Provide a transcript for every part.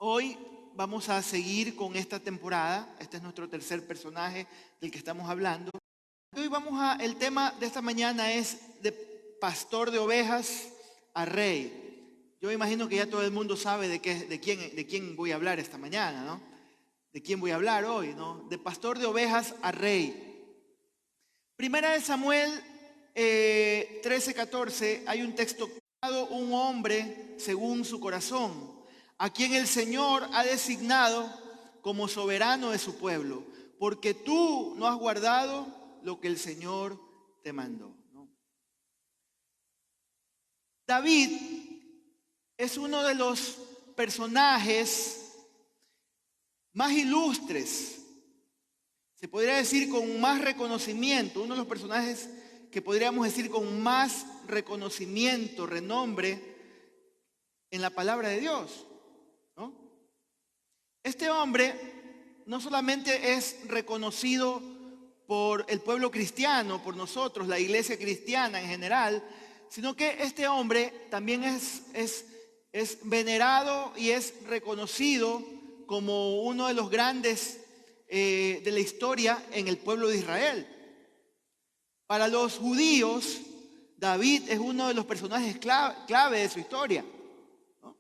Hoy vamos a seguir con esta temporada. Este es nuestro tercer personaje del que estamos hablando. El tema de esta mañana es de pastor de ovejas a rey. Yo imagino que ya todo el mundo sabe de quién voy a hablar esta mañana, ¿no? De quién voy a hablar hoy, ¿no? De pastor de ovejas a rey. Primera de Samuel 13:14, hay un texto: un hombre según su corazón, a quien el Señor ha designado como soberano de su pueblo, porque tú no has guardado lo que el Señor te mandó, ¿no? David es uno de los personajes más ilustres, se podría decir con más reconocimiento, uno de los personajes que podríamos decir con más reconocimiento, renombre en la palabra de Dios, ¿no? Este hombre no solamente es reconocido por el pueblo cristiano, por nosotros, la iglesia cristiana en general, sino que este hombre también es venerado y es reconocido como uno de los grandes de la historia en el pueblo de Israel. Para los judíos, David es uno de los personajes clave de su historia, ¿no?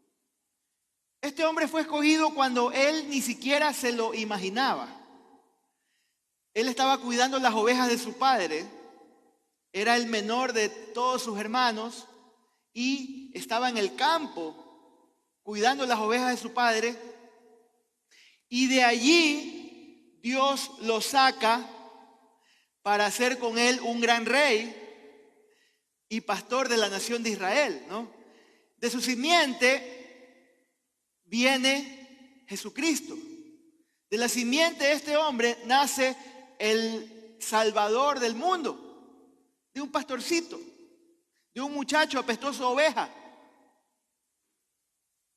Este hombre fue escogido cuando él ni siquiera se lo imaginaba. Él estaba cuidando las ovejas de su padre, era el menor de todos sus hermanos y estaba en el campo cuidando las ovejas de su padre, y de allí Dios lo saca para hacer con él un gran rey y pastor de la nación de Israel, ¿no? De su simiente viene Jesucristo. De la simiente de este hombre nace el Salvador del mundo, de un pastorcito, de un muchacho apestoso oveja.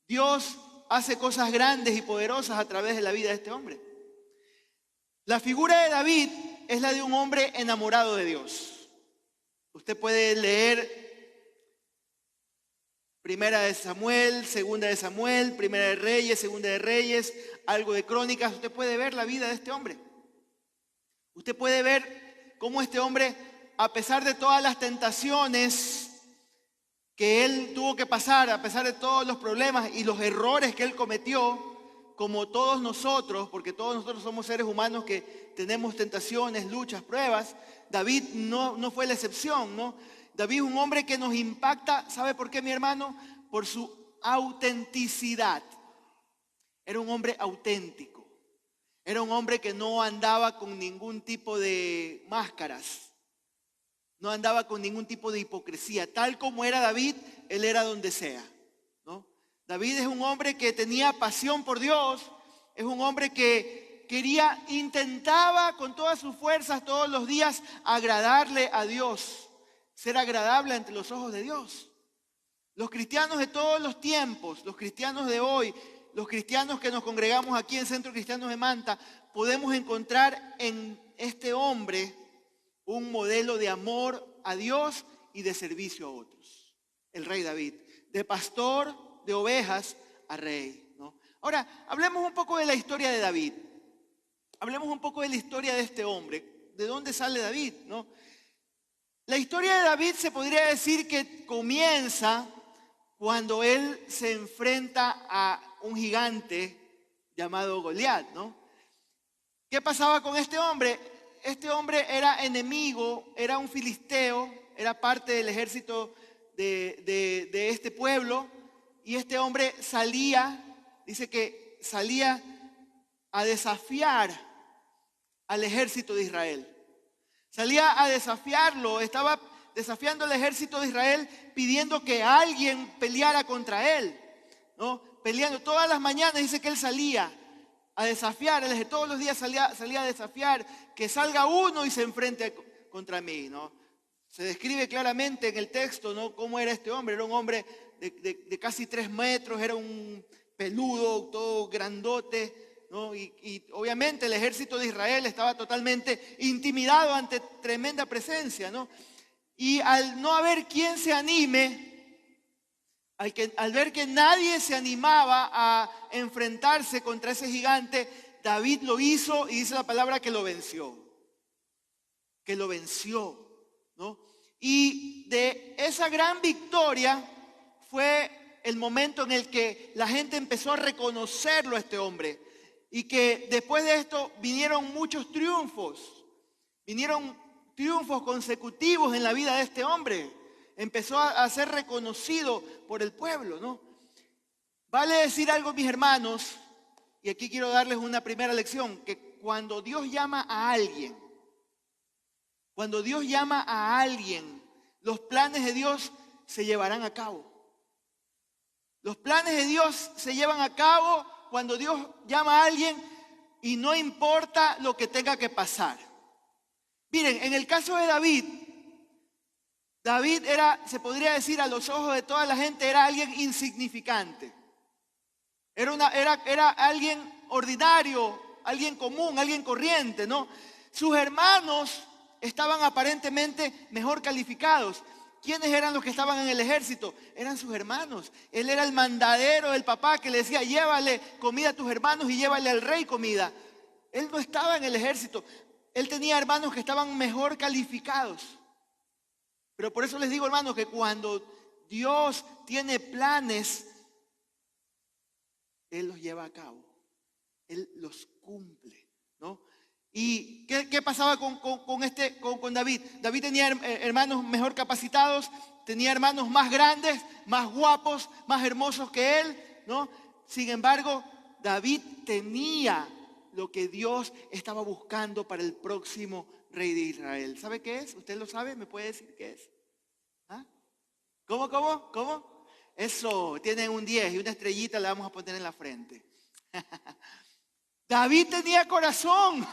Dios hace cosas grandes y poderosas a través de la vida de este hombre. La figura de David es la de un hombre enamorado de Dios. Usted puede leer Primera de Samuel, Segunda de Samuel, Primera de Reyes, Segunda de Reyes, algo de Crónicas. Usted puede ver la vida de este hombre. Usted puede ver cómo este hombre, a pesar de todas las tentaciones que él tuvo que pasar, a pesar de todos los problemas y los errores que él cometió, como todos nosotros, porque todos nosotros somos seres humanos que tenemos tentaciones, luchas, pruebas, David no fue la excepción, ¿no? David es un hombre que nos impacta. ¿Sabe por qué, mi hermano? Por su autenticidad. Era un hombre auténtico. Era un hombre que no andaba con ningún tipo de máscaras. No andaba con ningún tipo de hipocresía. Tal como era David, él era donde sea, ¿no? David es un hombre que tenía pasión por Dios. Es un hombre que intentaba con todas sus fuerzas todos los días agradarle a Dios, ser agradable ante los ojos de Dios. Los cristianos de todos los tiempos, los cristianos de hoy, los cristianos que nos congregamos aquí en Centro Cristianos de Manta, podemos encontrar en este hombre un modelo de amor a Dios y de servicio a otros. El rey David, de pastor de ovejas a rey, ¿no? Ahora, hablemos un poco de la historia de David. Hablemos un poco de la historia de este hombre. ¿De dónde sale David, no? La historia de David se podría decir que comienza cuando él se enfrenta a un gigante llamado Goliat, ¿no? ¿Qué pasaba con este hombre? Este hombre era enemigo, era un filisteo, era parte del ejército de este pueblo, y este hombre dice que salía a desafiar al ejército de Israel. Salía a desafiarlo, estaba desafiando al ejército de Israel, pidiendo que alguien peleara contra él, ¿no? Peleando todas las mañanas, dice que él salía a desafiar, todos los días salía a desafiar, que salga uno y se enfrente contra mí, ¿no? Se describe claramente en el texto, ¿no?, cómo era este hombre. Era un hombre de casi 3 metros, era un peludo, todo grandote, ¿no? Y obviamente el ejército de Israel estaba totalmente intimidado ante tremenda presencia, ¿no? Y al no haber quien se anime, Al ver que nadie se animaba a enfrentarse contra ese gigante, David lo hizo y dice la palabra que lo venció. Que lo venció, ¿no? Y de esa gran victoria fue el momento en el que la gente empezó a reconocerlo a este hombre. Y que después de esto vinieron muchos triunfos. Vinieron triunfos consecutivos en la vida de este hombre. Empezó a ser reconocido por el pueblo, ¿no? Vale decir algo, mis hermanos, y aquí quiero darles una primera lección, que cuando Dios llama a alguien, los planes de Dios se llevarán a cabo. Los planes de Dios se llevan a cabo cuando Dios llama a alguien y no importa lo que tenga que pasar. Miren, en el caso de David era, se podría decir a los ojos de toda la gente, era alguien insignificante. Era alguien ordinario, alguien común, alguien corriente, ¿no? Sus hermanos estaban aparentemente mejor calificados. ¿Quiénes eran los que estaban en el ejército? Eran sus hermanos. Él era el mandadero del papá que le decía, llévale comida a tus hermanos y llévale al rey comida. Él no estaba en el ejército. Él tenía hermanos que estaban mejor calificados. Pero por eso les digo, hermanos, que cuando Dios tiene planes, Él los lleva a cabo. Él los cumple, ¿no? ¿Y qué pasaba con David? David tenía hermanos mejor capacitados, tenía hermanos más grandes, más guapos, más hermosos que él, ¿no? Sin embargo, David tenía lo que Dios estaba buscando para el próximo rey de Israel. ¿Sabe qué es? ¿Usted lo sabe? ¿Me puede decir qué es? ¿Ah? ¿Cómo? Eso, tienen un 10 y una estrellita la vamos a poner en la frente. David tenía corazón.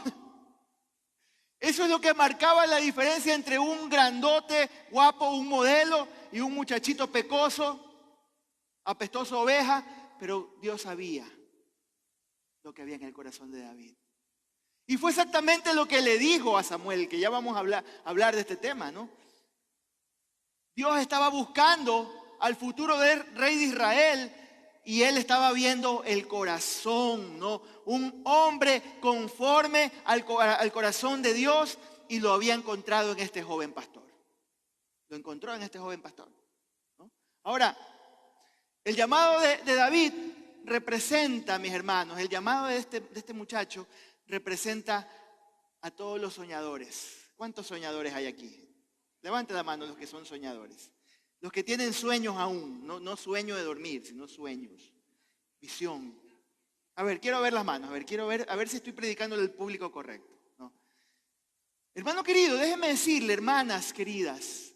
Eso es lo que marcaba la diferencia entre un grandote, guapo, un modelo y un muchachito pecoso, apestoso oveja, pero Dios sabía lo que había en el corazón de David. Y fue exactamente lo que le dijo a Samuel, que ya vamos a hablar de este tema, ¿no? Dios estaba buscando al futuro rey de Israel y él estaba viendo el corazón, ¿no? Un hombre conforme al corazón de Dios, y lo había encontrado en este joven pastor. Lo encontró en este joven pastor, ¿no? Ahora, el llamado de David representa, mis hermanos, el llamado de este muchacho representa a todos los soñadores. ¿Cuántos soñadores hay aquí? Levante la mano los que son soñadores. Los que tienen sueños aún, no sueño de dormir, sino sueños, visión. A ver, quiero ver las manos, a ver si estoy predicando al público correcto, ¿no? Hermano querido, déjenme decirle, hermanas queridas,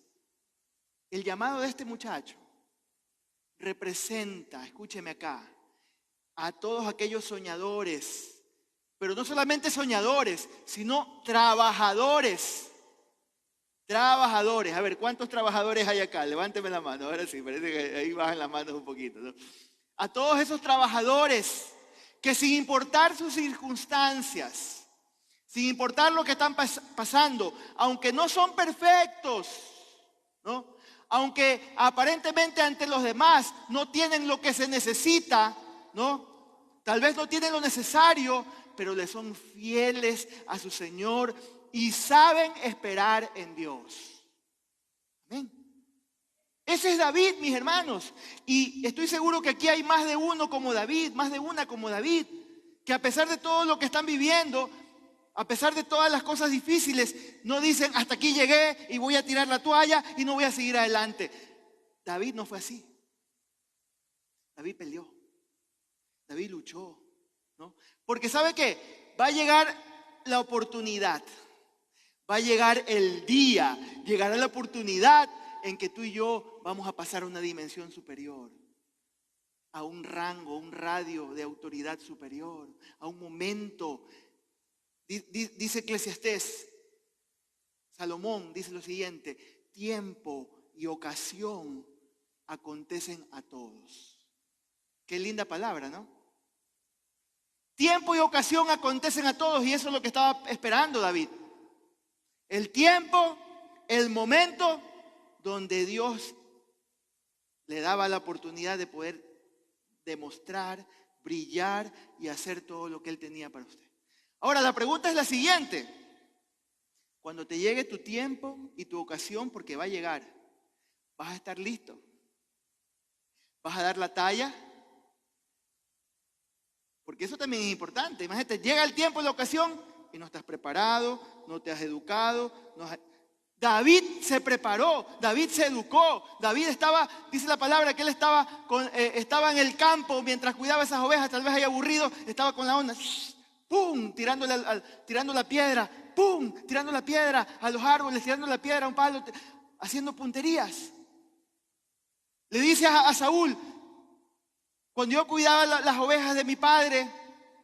el llamado de este muchacho representa, escúcheme acá, a todos aquellos soñadores, pero no solamente soñadores, sino trabajadores. Trabajadores. A ver, ¿cuántos trabajadores hay acá? Levánteme la mano. Ahora sí, parece que ahí bajan las manos un poquito, ¿no? A todos esos trabajadores que sin importar sus circunstancias, sin importar lo que están pasando, aunque no son perfectos, ¿no? Aunque aparentemente ante los demás no tienen lo que se necesita, ¿no? Tal vez no tienen lo necesario, pero le son fieles a su Señor y saben esperar en Dios. Amén. Ese es David, mis hermanos. Y estoy seguro que aquí hay más de uno como David, más de una como David, que a pesar de todo lo que están viviendo, a pesar de todas las cosas difíciles, no dicen hasta aquí llegué y voy a tirar la toalla y no voy a seguir adelante. David no fue así. David peleó. David luchó, ¿no? Porque ¿sabe qué? Va a llegar la oportunidad. Va a llegar el día, llegará la oportunidad en que tú y yo vamos a pasar a una dimensión superior, a un rango, un radio de autoridad superior, a un momento. Dice Eclesiastés, Salomón dice lo siguiente: tiempo y ocasión acontecen a todos. Qué linda palabra, ¿no? Tiempo y ocasión acontecen a todos, y eso es lo que estaba esperando David. El tiempo, el momento donde Dios le daba la oportunidad de poder demostrar, brillar y hacer todo lo que Él tenía para usted. Ahora, la pregunta es la siguiente. Cuando te llegue tu tiempo y tu ocasión, porque va a llegar, ¿vas a estar listo? ¿Vas a dar la talla? Porque eso también es importante. Imagínate, llega el tiempo y la ocasión y no estás preparado, no te has educado. David se preparó, David se educó. David estaba, dice la palabra, que él estaba en el campo mientras cuidaba esas ovejas, tal vez haya aburrido, estaba con la onda, ¡pum! Tirando la piedra, ¡pum! Tirando la piedra a los árboles, tirando la piedra a un palo, haciendo punterías. Le dice a Saúl: cuando yo cuidaba las ovejas de mi padre,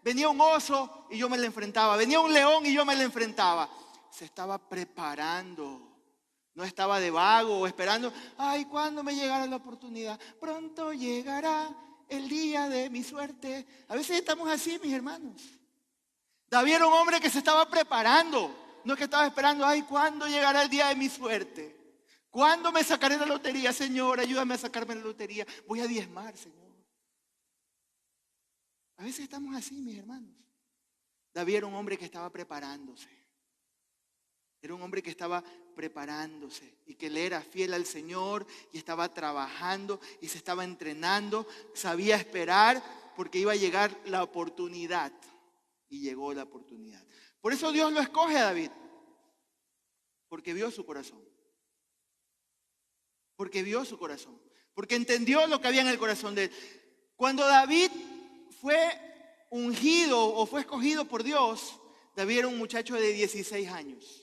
venía un oso y yo me le enfrentaba. Venía un león y yo me le enfrentaba. Se estaba preparando. No estaba de vago o esperando. Ay, ¿cuándo me llegará la oportunidad? Pronto llegará el día de mi suerte. A veces estamos así, mis hermanos. David era un hombre que se estaba preparando. No es que estaba esperando. Ay, ¿cuándo llegará el día de mi suerte? ¿Cuándo me sacaré la lotería, Señor? Ayúdame a sacarme la lotería. Voy a diezmar, Señor. A veces estamos así, mis hermanos. David era un hombre que estaba preparándose. Era un hombre que estaba preparándose y que le era fiel al Señor y estaba trabajando y se estaba entrenando. Sabía esperar porque iba a llegar la oportunidad. Y llegó la oportunidad. Por eso Dios lo escoge a David. Porque vio su corazón. Porque vio su corazón. Porque entendió lo que había en el corazón de él. Cuando David fue ungido o fue escogido por Dios, David era un muchacho de 16 años.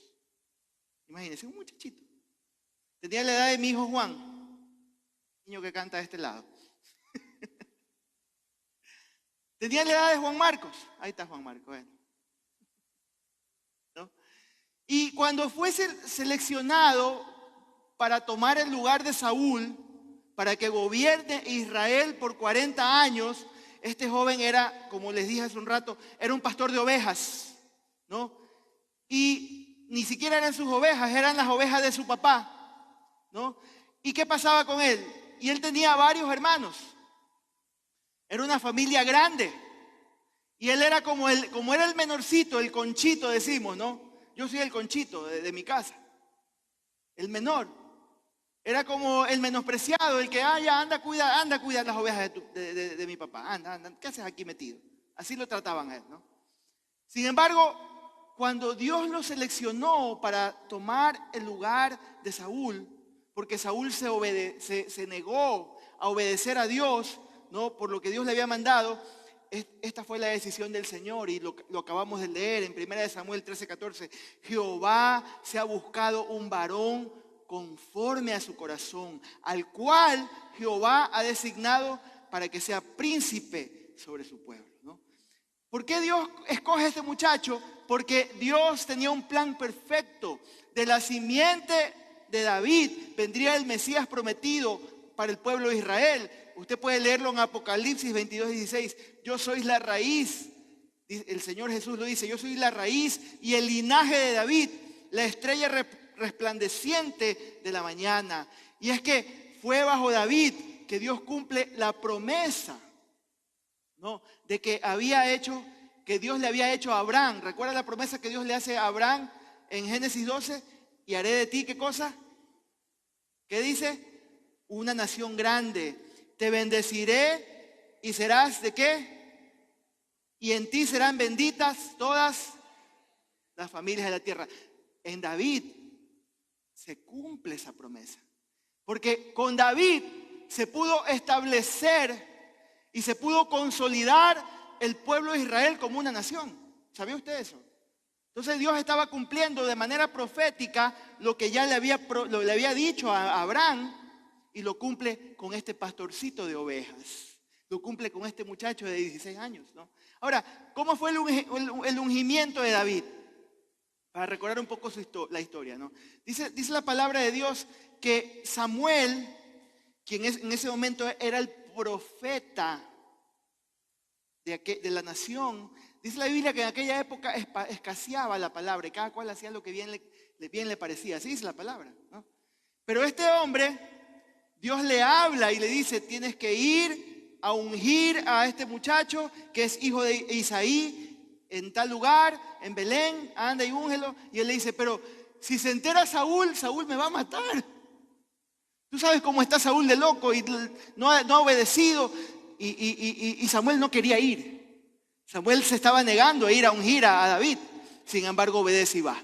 Imagínense, un muchachito. Tenía la edad de mi hijo Juan, niño que canta de este lado. Tenía la edad de Juan Marcos. Ahí está Juan Marcos. ¿No? Y cuando fue seleccionado para tomar el lugar de Saúl, para que gobierne Israel por 40 años, este joven era, como les dije hace un rato, era un pastor de ovejas, ¿no? Y ni siquiera eran sus ovejas, eran las ovejas de su papá, ¿no? ¿Y qué pasaba con él? Y él tenía varios hermanos. Era una familia grande. Y él era como era el menorcito, el conchito decimos, ¿no? Yo soy el conchito de mi casa. El menor. Era como el menospreciado, el que ya anda a cuidar las ovejas de mi papá. Anda, ¿qué haces aquí metido? Así lo trataban a él, ¿no? Sin embargo, cuando Dios lo seleccionó para tomar el lugar de Saúl, porque Saúl se negó a obedecer a Dios, ¿no? Por lo que Dios le había mandado, esta fue la decisión del Señor y lo acabamos de leer en 1 Samuel 13:14. Jehová se ha buscado un varón conforme a su corazón, al cual Jehová ha designado para que sea príncipe sobre su pueblo, ¿no? ¿Por qué Dios escoge a este muchacho? Porque Dios tenía un plan perfecto. De la simiente de David vendría el Mesías prometido para el pueblo de Israel. Usted puede leerlo en Apocalipsis 22:16. Yo soy la raíz. El Señor Jesús lo dice. Yo soy la raíz y el linaje de David, la estrella resplandeciente de la mañana. Y es que fue bajo David que Dios cumple la promesa, ¿no? De que Dios le había hecho a Abraham. ¿Recuerda la promesa que Dios le hace a Abraham en Génesis 12? Y haré de ti, ¿qué cosa? ¿Qué dice? Una nación grande. Te bendeciré y serás ¿de qué? Y en ti serán benditas todas las familias de la tierra. En David se cumple esa promesa. Porque con David se pudo establecer y se pudo consolidar el pueblo de Israel como una nación. ¿Sabía usted eso? Entonces Dios estaba cumpliendo de manera profética lo que ya le había dicho a Abraham, y lo cumple con este pastorcito de ovejas. Lo cumple con este muchacho de 16 años, ¿no? Ahora, ¿cómo fue el ungimiento de David? Para recordar un poco la historia, ¿no? Dice la palabra de Dios que Samuel, quien en ese momento era el profeta de la nación, dice la Biblia que en aquella época escaseaba la palabra y cada cual hacía lo que bien le parecía. Así dice la palabra, ¿no? Pero este hombre, Dios le habla y le dice, tienes que ir a ungir a este muchacho que es hijo de Isaí en tal lugar, en Belén, anda y úngelo. Y él le dice, pero si se entera Saúl, Saúl me va a matar. Tú sabes cómo está Saúl de loco y no ha obedecido. Y Samuel no quería ir. Samuel se estaba negando a ir a ungir a David. Sin embargo, obedece y va.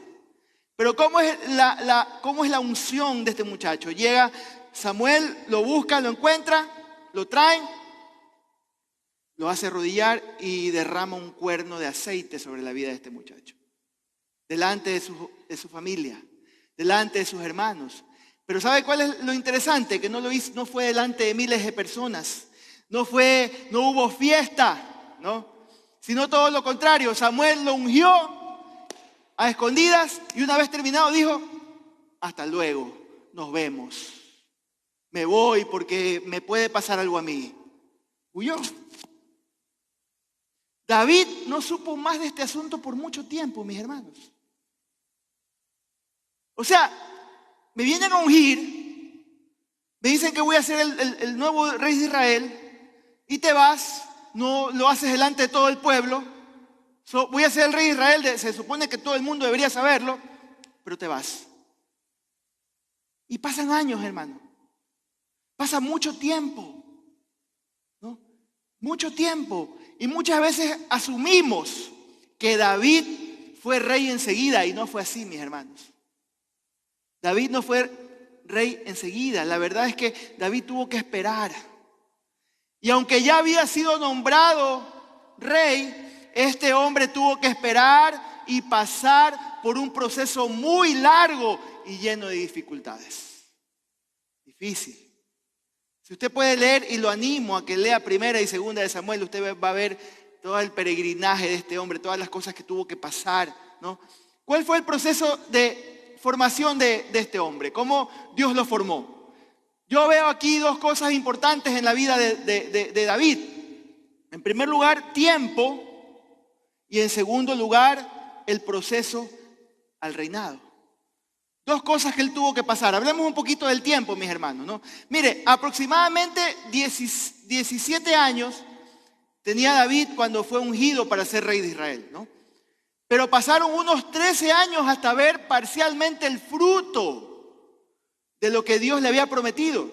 Pero ¿cómo es la unción de este muchacho? Llega Samuel, lo busca, lo encuentra, lo traen, lo hace arrodillar y derrama un cuerno de aceite sobre la vida de este muchacho. Delante de su familia, delante de sus hermanos. Pero ¿sabe cuál es lo interesante? Que no fue delante de miles de personas. No hubo fiesta, ¿no? Sino todo lo contrario. Samuel lo ungió a escondidas y una vez terminado dijo, hasta luego, nos vemos. Me voy porque me puede pasar algo a mí. Huyó. David no supo más de este asunto por mucho tiempo, mis hermanos. O sea, me vienen a ungir, me dicen que voy a ser el nuevo rey de Israel y te vas, no lo haces delante de todo el pueblo. Voy a ser el rey de Israel, se supone que todo el mundo debería saberlo, pero te vas. Y pasan años, hermano. Pasa mucho tiempo, ¿no? Mucho tiempo. Y muchas veces asumimos que David fue rey enseguida y no fue así, mis hermanos. David no fue rey enseguida. La verdad es que David tuvo que esperar. Y aunque ya había sido nombrado rey, este hombre tuvo que esperar y pasar por un proceso muy largo y lleno de dificultades. Difícil. Si usted puede leer, y lo animo a que lea Primera y Segunda de Samuel, usted va a ver todo el peregrinaje de este hombre, todas las cosas que tuvo que pasar, ¿no? ¿Cuál fue el proceso de formación de este hombre? ¿Cómo Dios lo formó? Yo veo aquí dos cosas importantes en la vida de David. En primer lugar, tiempo, y en segundo lugar, el proceso al reinado. Dos cosas que él tuvo que pasar. Hablemos un poquito del tiempo, mis hermanos, ¿no? Mire, aproximadamente 17 años tenía David cuando fue ungido para ser rey de Israel, ¿no? Pero pasaron unos 13 años hasta ver parcialmente el fruto de lo que Dios le había prometido.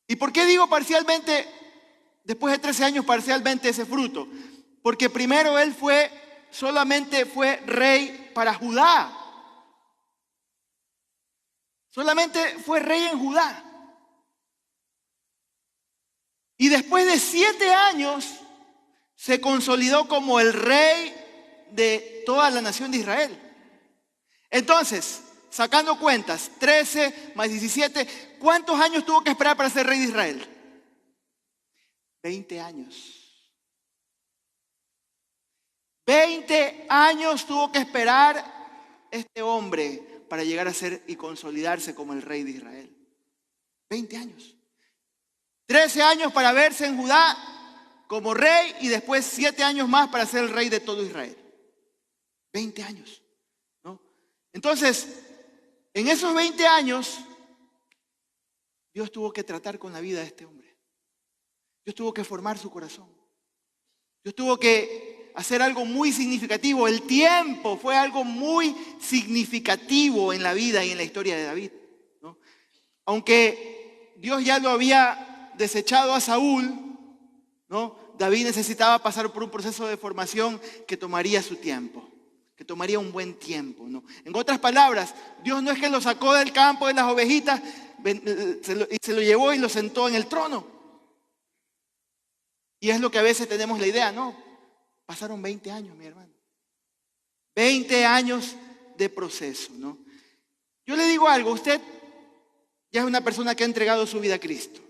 ¿Y por qué digo parcialmente, después de 13 años, parcialmente ese fruto? Porque primero él solamente fue rey para Judá. Solamente fue rey en Judá. Y después de 7 años se consolidó como el rey de toda la nación de Israel. Entonces, sacando cuentas, 13 más 17, ¿cuántos años tuvo que esperar para ser rey de Israel? 20 años. 20 años tuvo que esperar este hombre para llegar a ser y consolidarse como el rey de Israel. 20 años. 13 años para verse en Judá como rey y después 7 años más para ser el rey de todo Israel. 20 años, ¿no? Entonces, en esos 20 años, Dios tuvo que tratar con la vida de este hombre. Dios tuvo que formar su corazón. Dios tuvo que hacer algo muy significativo. El tiempo fue algo muy significativo en la vida y en la historia de David, ¿no? Aunque Dios ya lo había desechado a Saúl, ¿no? David necesitaba pasar por un proceso de formación que tomaría su tiempo, que tomaría un buen tiempo, ¿no? En otras palabras, Dios no es que lo sacó del campo de las ovejitas y se lo llevó y lo sentó en el trono. Y es lo que a veces tenemos la idea, ¿no? Pasaron 20 años, mi hermano. 20 años de proceso, ¿no? Yo le digo algo, usted ya es una persona que ha entregado su vida a Cristo.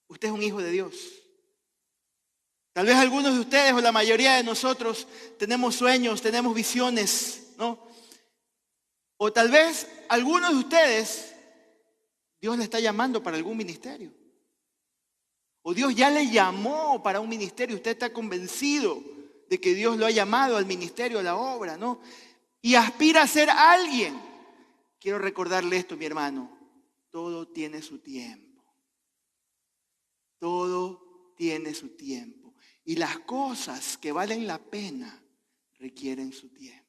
Usted es un hijo de Dios. Tal vez algunos de ustedes o la mayoría de nosotros tenemos sueños, tenemos visiones, ¿no? O tal vez algunos de ustedes, Dios le está llamando para algún ministerio. O Dios ya le llamó para un ministerio. Usted está convencido de que Dios lo ha llamado al ministerio, a la obra, ¿no? Y aspira a ser alguien. Quiero recordarle esto, mi hermano. todo tiene su tiempo. Todo tiene su tiempo. Y las cosas que valen la pena requieren su tiempo.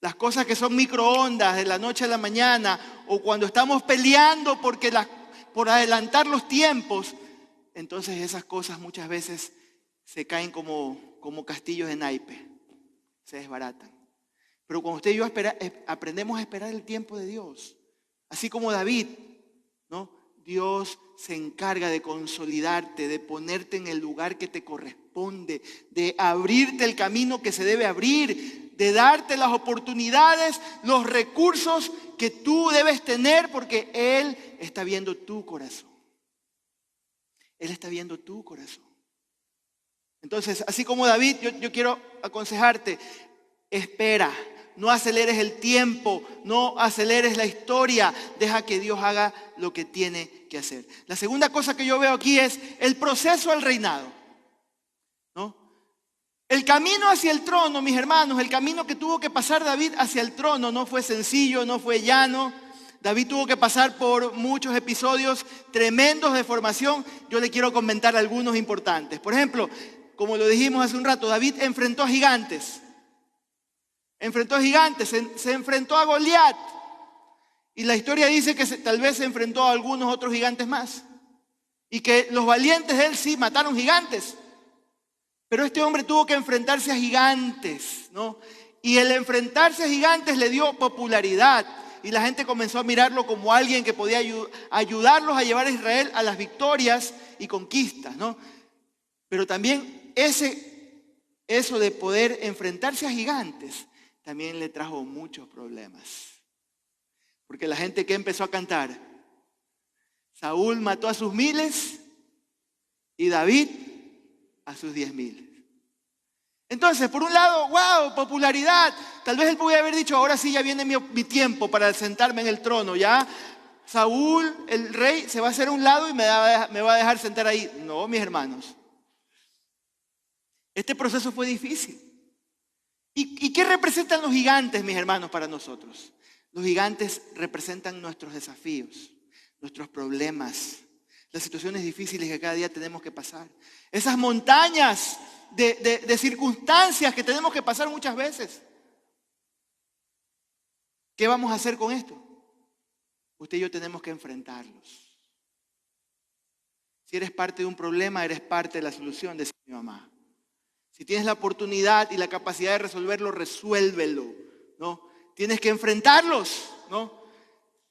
Las cosas que son microondas de la noche a la mañana, o cuando estamos peleando por adelantar los tiempos, entonces esas cosas muchas veces se caen como castillos de naipe, se desbaratan. Pero cuando usted y yo aprendemos a esperar el tiempo de Dios, así como David, ¿no? Dios se encarga de consolidarte, de ponerte en el lugar que te corresponde, de abrirte el camino que se debe abrir, de darte las oportunidades, los recursos que tú debes tener, porque Él está viendo tu corazón. Él está viendo tu corazón. Entonces, así como David, yo quiero aconsejarte, espera. No aceleres el tiempo, no aceleres la historia, deja que Dios haga lo que tiene que hacer. La segunda cosa que yo veo aquí es el proceso al reinado, ¿no? El camino hacia el trono, mis hermanos, el camino que tuvo que pasar David hacia el trono no fue sencillo, no fue llano. David tuvo que pasar por muchos episodios tremendos de formación. Yo le quiero comentar algunos importantes. Por ejemplo, como lo dijimos hace un rato, David enfrentó a gigantes. Se enfrentó a Goliat. Y la historia dice que tal vez se enfrentó a algunos otros gigantes más. Y que los valientes de él sí mataron gigantes. Pero este hombre tuvo que enfrentarse a gigantes, ¿no? Y el enfrentarse a gigantes le dio popularidad. Y la gente comenzó a mirarlo como alguien que podía ayudarlos a llevar a Israel a las victorias y conquistas, ¿no? Pero también eso de poder enfrentarse a gigantes también le trajo muchos problemas. Porque la gente que empezó a cantar, Saúl mató a sus 1000 y David a sus 10,000. Entonces, por un lado, wow, popularidad. Tal vez él podía haber dicho, ahora sí ya viene mi tiempo para sentarme en el trono. Ya Saúl, el rey, se va a hacer a un lado y me va a dejar sentar ahí. No, mis hermanos. Este proceso fue difícil. ¿Y qué representan los gigantes, mis hermanos, para nosotros? Los gigantes representan nuestros desafíos, nuestros problemas, las situaciones difíciles que cada día tenemos que pasar. Esas montañas de circunstancias que tenemos que pasar muchas veces. ¿Qué vamos a hacer con esto? Usted y yo tenemos que enfrentarlos. Si eres parte de un problema, eres parte de la solución, decía mi mamá. Si tienes la oportunidad y la capacidad de resolverlo, resuélvelo, ¿no? Tienes que enfrentarlos, ¿no?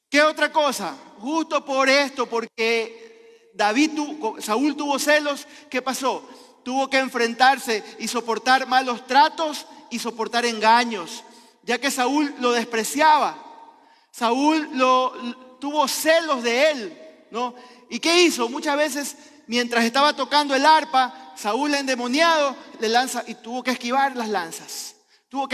¿Qué otra cosa? Justo por esto, porque Saúl tuvo celos, ¿qué pasó? Tuvo que enfrentarse y soportar malos tratos y soportar engaños, ya que Saúl lo despreciaba. Saúl tuvo celos de él, ¿no? ¿Y qué hizo? Muchas veces, mientras estaba tocando el arpa, Saúl, endemoniado, le lanza y tuvo que esquivar las lanzas. Tuvo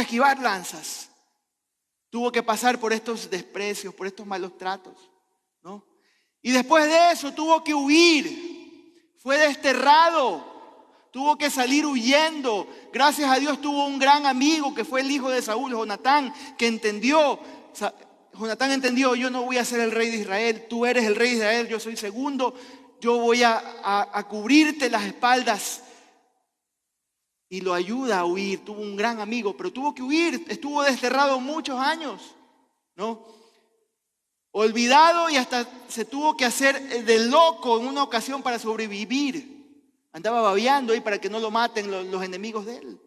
que pasar por estos desprecios, por estos malos tratos, ¿no? Y después de eso tuvo que huir. Fue desterrado. Tuvo que salir huyendo. Gracias a Dios tuvo un gran amigo que fue el hijo de Saúl, Jonatán, que entendió. Jonatán entendió, yo no voy a ser el rey de Israel. Tú eres el rey de Israel, yo soy segundo. Yo voy a cubrirte las espaldas. Y lo ayuda a huir. Tuvo un gran amigo, pero tuvo que huir. Estuvo desterrado muchos años, ¿no? Olvidado y hasta se tuvo que hacer de loco en una ocasión para sobrevivir. Andaba babeando ahí para que no lo maten los enemigos de él.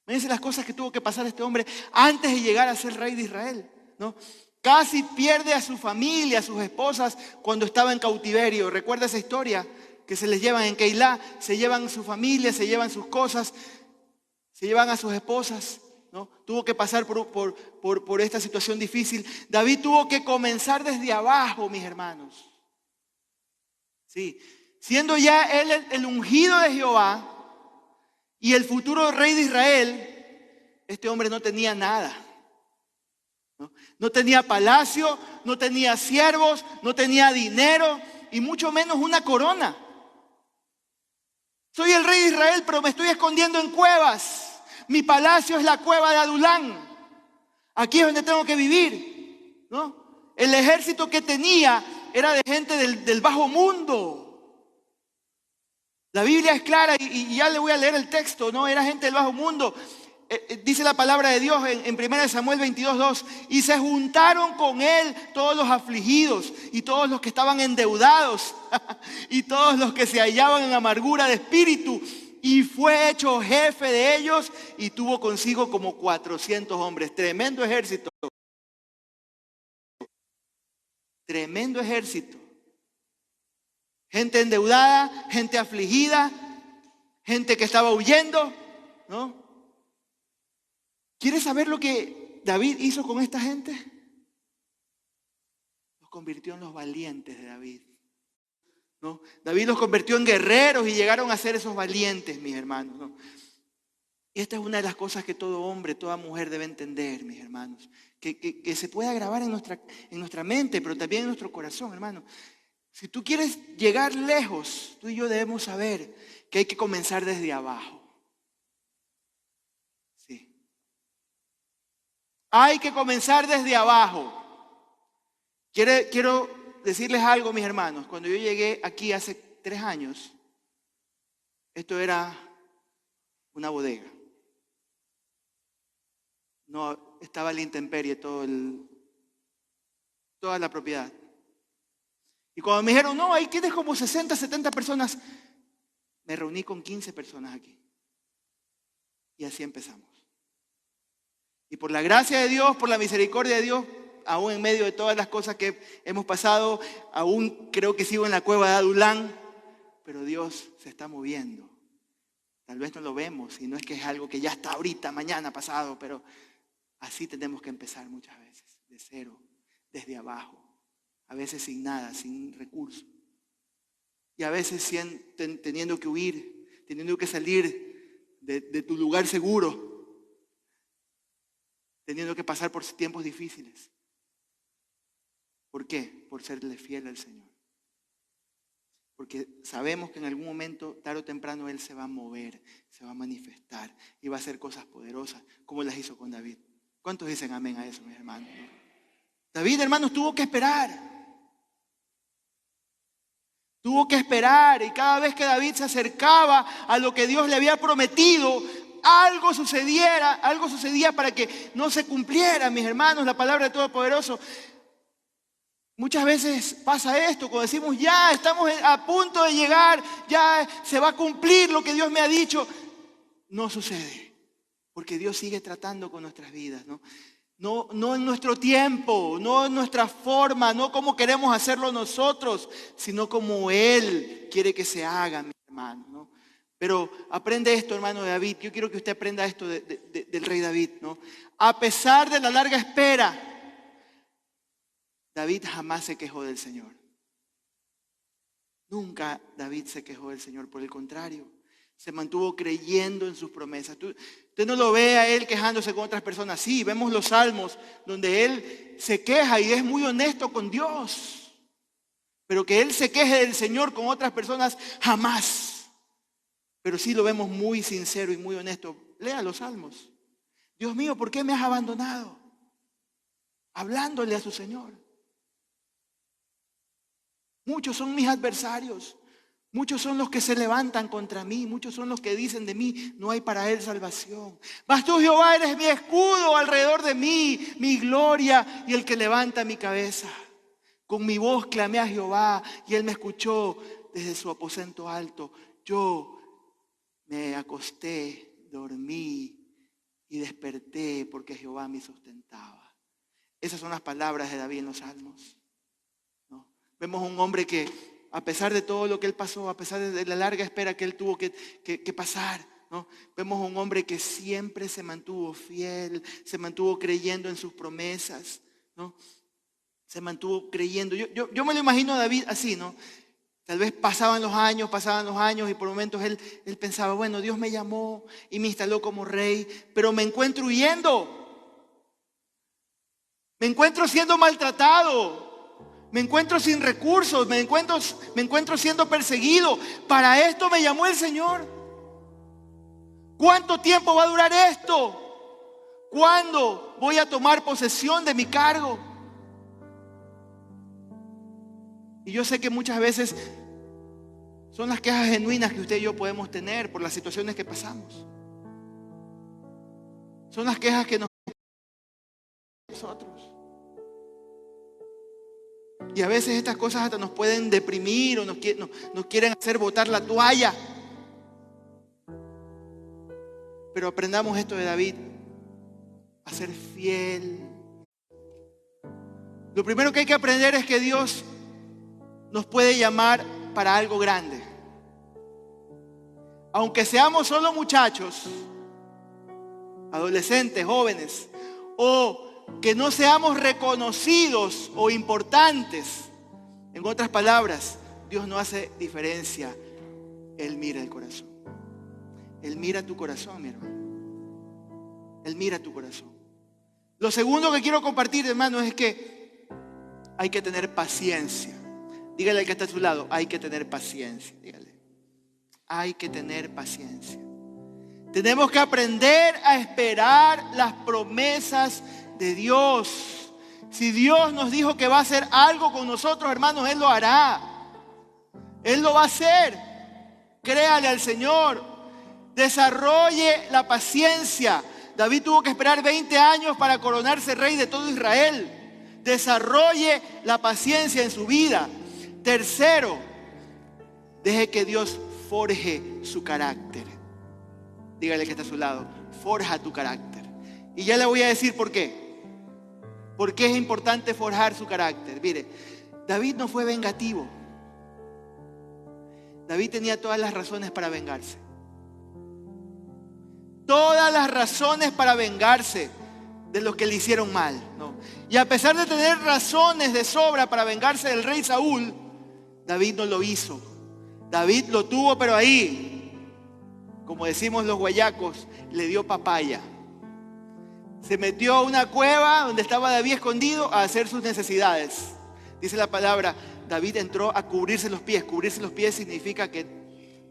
Fíjense las cosas que tuvo que pasar este hombre antes de llegar a ser rey de Israel, ¿no? Casi pierde a su familia, a sus esposas, cuando estaba en cautiverio. ¿Recuerda esa historia? Que se les llevan en Keilah, se llevan su familia, se llevan sus cosas, se llevan a sus esposas, ¿no? Tuvo que pasar por esta situación difícil. David tuvo que comenzar desde abajo, mis hermanos. Sí, siendo ya él el ungido de Jehová y el futuro rey de Israel, este hombre no tenía nada. No tenía palacio, no tenía siervos, no tenía dinero y mucho menos una corona. Soy el rey de Israel, pero me estoy escondiendo en cuevas. Mi palacio es la cueva de Adulán. Aquí es donde tengo que vivir. ¿no? El ejército que tenía era de gente del bajo mundo. La Biblia es clara y ya le voy a leer el texto, ¿no? Era gente del bajo mundo. Dice la palabra de Dios en 1 Samuel 22:2, y se juntaron con él todos los afligidos y todos los que estaban endeudados y todos los que se hallaban en amargura de espíritu, y fue hecho jefe de ellos y tuvo consigo como 400 hombres. Tremendo ejército. Tremendo ejército. Gente endeudada, gente afligida, gente que estaba huyendo, ¿no? ¿Quieres saber lo que David hizo con esta gente? Los convirtió en los valientes de David, ¿no? David los convirtió en guerreros y llegaron a ser esos valientes, mis hermanos, ¿no? Y esta es una de las cosas que todo hombre, toda mujer debe entender, mis hermanos. Que se pueda grabar en nuestra mente, pero también en nuestro corazón, hermano. Si tú quieres llegar lejos, tú y yo debemos saber que hay que comenzar desde abajo. Sí. Hay que comenzar desde abajo. Quiero decirles algo, mis hermanos. Cuando yo llegué aquí hace 3 años, esto era una bodega. No estaba a la intemperie toda la propiedad. Y cuando me dijeron, no, ahí tienes como 60, 70 personas, me reuní con 15 personas aquí. Y así empezamos. Y por la gracia de Dios, por la misericordia de Dios, aún en medio de todas las cosas que hemos pasado, aún creo que sigo en la cueva de Adulán, pero Dios se está moviendo. Tal vez no lo vemos, y no es que es algo que ya está ahorita, mañana, pasado, pero así tenemos que empezar muchas veces, de cero, desde abajo. A veces sin nada, sin recursos. Y a veces teniendo que huir, teniendo que salir de tu lugar seguro, teniendo que pasar por tiempos difíciles. ¿Por qué? Por serle fiel al Señor. Porque sabemos que en algún momento, tarde o temprano, Él se va a mover, se va a manifestar y va a hacer cosas poderosas, como las hizo con David. ¿Cuántos dicen amén a eso, mis hermanos? David, hermanos, tuvo que esperar. Tuvo que esperar, y cada vez que David se acercaba a lo que Dios le había prometido, algo sucedía para que no se cumpliera, mis hermanos, la palabra de Todopoderoso. Muchas veces pasa esto, cuando decimos ya estamos a punto de llegar, ya se va a cumplir lo que Dios me ha dicho. No sucede, porque Dios sigue tratando con nuestras vidas, ¿no? No en nuestro tiempo, no en nuestra forma, no como queremos hacerlo nosotros, sino como Él quiere que se haga, mi hermano, ¿no? Pero aprende esto, hermano de David. Yo quiero que usted aprenda esto del rey David, ¿no? A pesar de la larga espera, David jamás se quejó del Señor. Nunca David se quejó del Señor, por el contrario. Se mantuvo creyendo en sus promesas. Usted no lo ve a él quejándose con otras personas. Sí, vemos los salmos donde él se queja y es muy honesto con Dios. Pero que él se queje del Señor con otras personas, jamás. Pero sí lo vemos muy sincero y muy honesto. Lea los salmos. Dios mío, ¿por qué me has abandonado? Hablándole a su Señor. Muchos son mis adversarios. Muchos son los que se levantan contra mí. Muchos son los que dicen de mí, no hay para él salvación. Mas tú, Jehová, eres mi escudo alrededor de mí, mi gloria y el que levanta mi cabeza. Con mi voz clamé a Jehová y él me escuchó desde su aposento alto. Yo me acosté, dormí y desperté porque Jehová me sustentaba. Esas son las palabras de David en los salmos, ¿no? Vemos a un hombre que, a pesar de todo lo que él pasó, a pesar de la larga espera que él tuvo que pasar, ¿no? Vemos a un hombre que siempre se mantuvo fiel, se mantuvo creyendo en sus promesas, ¿no? Se mantuvo creyendo. Yo me lo imagino a David así, ¿no? Tal vez pasaban los años y por momentos él pensaba, bueno, Dios me llamó y me instaló como rey, pero me encuentro huyendo. Me encuentro siendo maltratado. Me encuentro sin recursos, me encuentro siendo perseguido. Para esto me llamó el Señor. ¿Cuánto tiempo va a durar esto? ¿Cuándo voy a tomar posesión de mi cargo? Y yo sé que muchas veces son las quejas genuinas que usted y yo podemos tener por las situaciones que pasamos. Son las quejas que nosotros. Y a veces estas cosas hasta nos pueden deprimir o nos quieren hacer botar la toalla. Pero aprendamos esto de David, a ser fiel. Lo primero que hay que aprender es que Dios nos puede llamar para algo grande. Aunque seamos solo muchachos, adolescentes, jóvenes, o que no seamos reconocidos o importantes. En otras palabras, Dios no hace diferencia. Él mira el corazón. Él mira tu corazón, mi hermano. Él mira tu corazón. Lo segundo que quiero compartir, hermano, es que hay que tener paciencia. Dígale al que está a su lado, hay que tener paciencia. Dígale, hay que tener paciencia. Tenemos que aprender a esperar las promesas de Dios. Si Dios nos dijo que va a hacer algo con nosotros, hermanos, Él lo hará. Él lo va a hacer. Créale al Señor. Desarrolle la paciencia. David tuvo que esperar 20 años para coronarse rey de todo Israel. Desarrolle la paciencia en su vida. Tercero, deje que Dios forje su carácter. Dígale que está a su lado, forja tu carácter. Y ya le voy a decir por qué. ¿Por qué es importante forjar su carácter? Mire, David no fue vengativo. David tenía todas las razones para vengarse. Todas las razones para vengarse de los que le hicieron mal, ¿no? Y a pesar de tener razones de sobra para vengarse del rey Saúl, David no lo hizo. David lo tuvo, pero ahí, como decimos los guayacos, le dio papaya. Se metió a una cueva donde estaba David escondido a hacer sus necesidades. Dice la palabra, David entró a cubrirse los pies. Cubrirse los pies significa que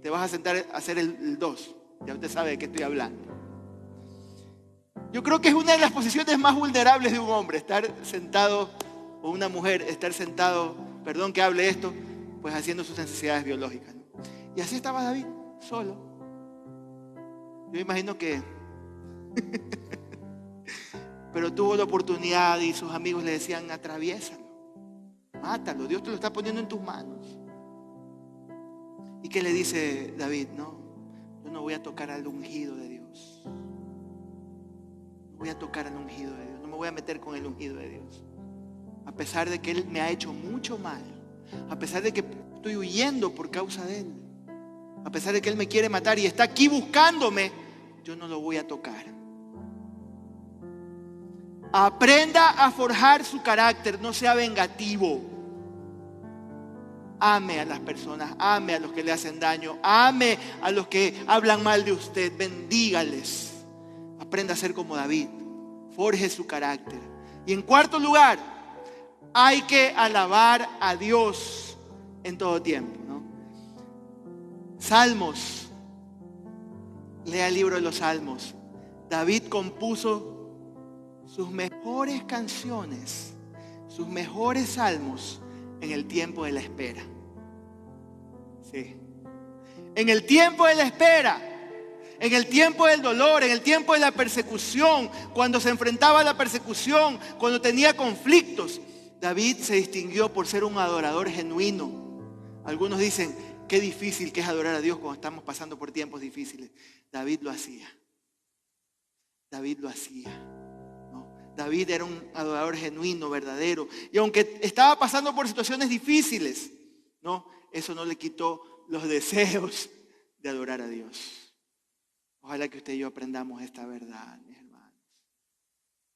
te vas a sentar a hacer el 2. Ya usted sabe de qué estoy hablando. Yo creo que es una de las posiciones más vulnerables de un hombre, estar sentado, o una mujer, estar sentado, perdón que hable esto, pues haciendo sus necesidades biológicas, ¿no? Y así estaba David, solo. Yo imagino que pero tuvo la oportunidad y sus amigos le decían, atraviésalo, mátalo, Dios te lo está poniendo en tus manos. ¿Y qué le dice David? No, yo no voy a tocar al ungido de Dios. No voy a tocar al ungido de Dios, no me voy a meter con el ungido de Dios. A pesar de que Él me ha hecho mucho mal, a pesar de que estoy huyendo por causa de Él, a pesar de que Él me quiere matar y está aquí buscándome, yo no lo voy a tocar. Aprenda a forjar su carácter, no sea vengativo. Ame a las personas, ame a los que le hacen daño, ame a los que hablan mal de usted, bendígales. Aprenda a ser como David, forje su carácter. Y en cuarto lugar, hay que alabar a Dios en todo tiempo, ¿no? Salmos, lea el libro de los Salmos. David compuso sus mejores canciones, sus mejores salmos en el tiempo de la espera. Sí. En el tiempo de la espera, en el tiempo del dolor, en el tiempo de la persecución, cuando se enfrentaba a la persecución, cuando tenía conflictos, David se distinguió por ser un adorador genuino. Algunos dicen, qué difícil que es adorar a Dios cuando estamos pasando por tiempos difíciles. David lo hacía. David lo hacía. David era un adorador genuino, verdadero. Y aunque estaba pasando por situaciones difíciles, ¿no? Eso no le quitó los deseos de adorar a Dios. Ojalá que usted y yo aprendamos esta verdad, mis hermanos.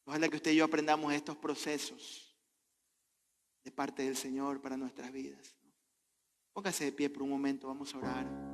Ojalá que usted y yo aprendamos estos procesos de parte del Señor para nuestras vidas. Póngase de pie por un momento, vamos a orar.